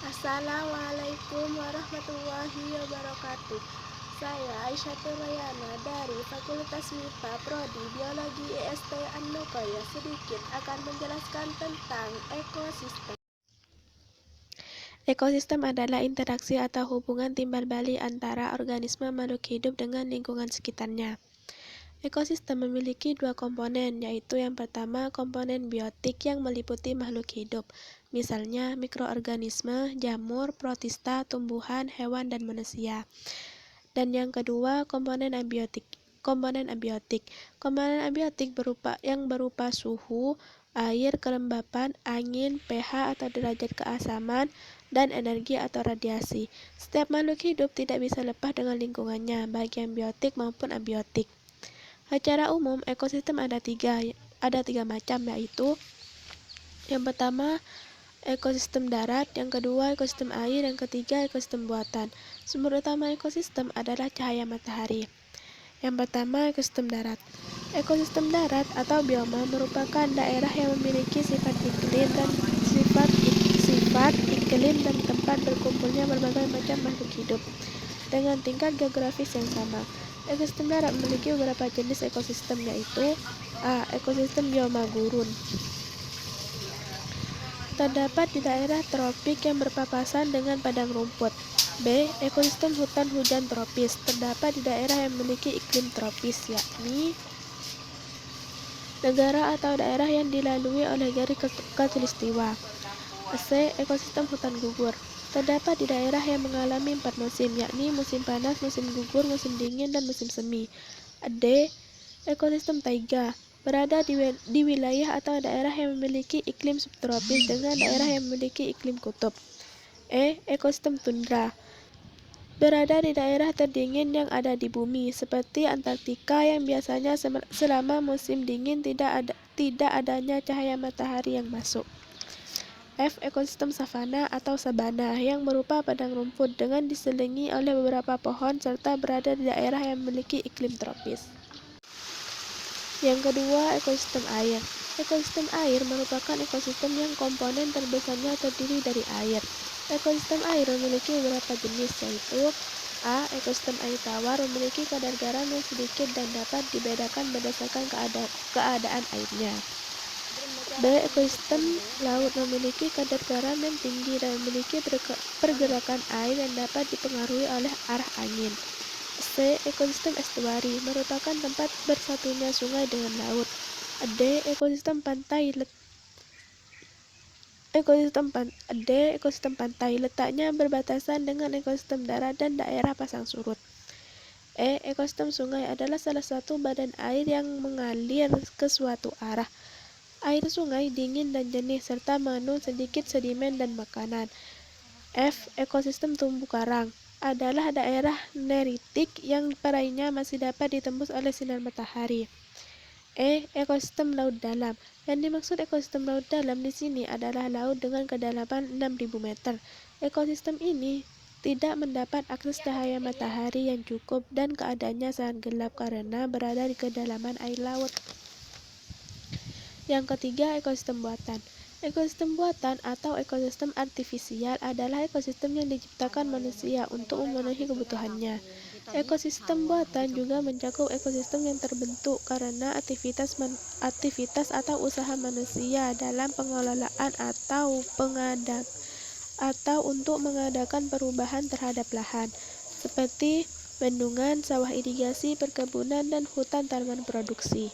Assalamualaikum warahmatullahi wabarakatuh. Saya Aisyah Rayana dari Fakultas MIPA Prodi Biologi IST An-Nukoya sedikit akan menjelaskan tentang ekosistem. Ekosistem adalah interaksi atau hubungan timbal balik antara organisme makhluk hidup dengan lingkungan sekitarnya. Ekosistem memiliki dua komponen, yaitu yang pertama komponen biotik yang meliputi makhluk hidup, misalnya mikroorganisme, jamur, protista, tumbuhan, hewan, dan manusia. Dan yang kedua komponen abiotik. Komponen abiotik berupa suhu, air, kelembapan, angin, pH atau derajat keasaman, dan energi atau radiasi. Setiap makhluk hidup tidak bisa lepas dengan lingkungannya, baik yang biotik maupun abiotik. Secara umum, ekosistem ada tiga macam, yaitu yang pertama ekosistem darat, yang kedua ekosistem air, yang ketiga ekosistem buatan. Sumber utama ekosistem adalah cahaya matahari. Yang pertama ekosistem darat. Ekosistem darat atau bioma merupakan daerah yang memiliki sifat iklim dan tempat berkumpulnya berbagai macam makhluk hidup dengan tingkat geografis yang sama. Ekosistem darat memiliki beberapa jenis ekosistem, yaitu A. Ekosistem bioma gurun. Terdapat di daerah tropik yang berpapasan dengan padang rumput. B. Ekosistem hutan hujan tropis. Terdapat di daerah yang memiliki iklim tropis, yakni negara atau daerah yang dilalui oleh garis khatulistiwa. C. Ekosistem hutan gugur. Terdapat di daerah yang mengalami 4 musim, yakni musim panas, musim gugur, musim dingin, dan musim semi. D. Ekosistem taiga. Berada di wilayah atau daerah yang memiliki iklim subtropis dengan daerah yang memiliki iklim kutub. E. Ekosistem tundra. Berada di daerah terdingin yang ada di bumi, seperti Antartika yang biasanya selama musim dingin tidak adanya cahaya matahari yang masuk. F. Ekosistem savana atau sabana yang berupa padang rumput dengan diselilingi oleh beberapa pohon serta berada di daerah yang memiliki iklim tropis. Yang kedua, ekosistem air. Ekosistem air merupakan ekosistem yang komponen terbesarnya terdiri dari air. Ekosistem air memiliki beberapa jenis, yaitu A. Ekosistem air tawar memiliki kadar garam yang sedikit dan dapat dibedakan berdasarkan keadaan airnya. B. Ekosistem laut memiliki kadar garam yang tinggi dan memiliki pergerakan air yang dapat dipengaruhi oleh arah angin. C. Ekosistem estuari merupakan tempat bersatunya sungai dengan laut. D. Ekosistem pantai letaknya berbatasan dengan ekosistem darat dan daerah pasang surut. E. Ekosistem sungai adalah salah satu badan air yang mengalir ke suatu arah. Air sungai dingin dan jernih serta mengandung sedikit sedimen dan makanan. F. Ekosistem terumbu karang adalah daerah neritik yang perainya masih dapat ditembus oleh sinar matahari. E. Ekosistem laut dalam. Yang dimaksud ekosistem laut dalam di sini adalah laut dengan kedalaman 6.000 meter. Ekosistem ini tidak mendapat akses cahaya matahari yang cukup dan keadaannya sangat gelap karena berada di kedalaman air laut. Yang ketiga, ekosistem buatan. Ekosistem buatan atau ekosistem artifisial adalah ekosistem yang diciptakan manusia untuk memenuhi kebutuhannya. Ekosistem buatan juga mencakup ekosistem yang terbentuk karena aktivitas atau usaha manusia dalam pengelolaan atau untuk mengadakan perubahan terhadap lahan, seperti bendungan, sawah irigasi, perkebunan, dan hutan tanaman produksi.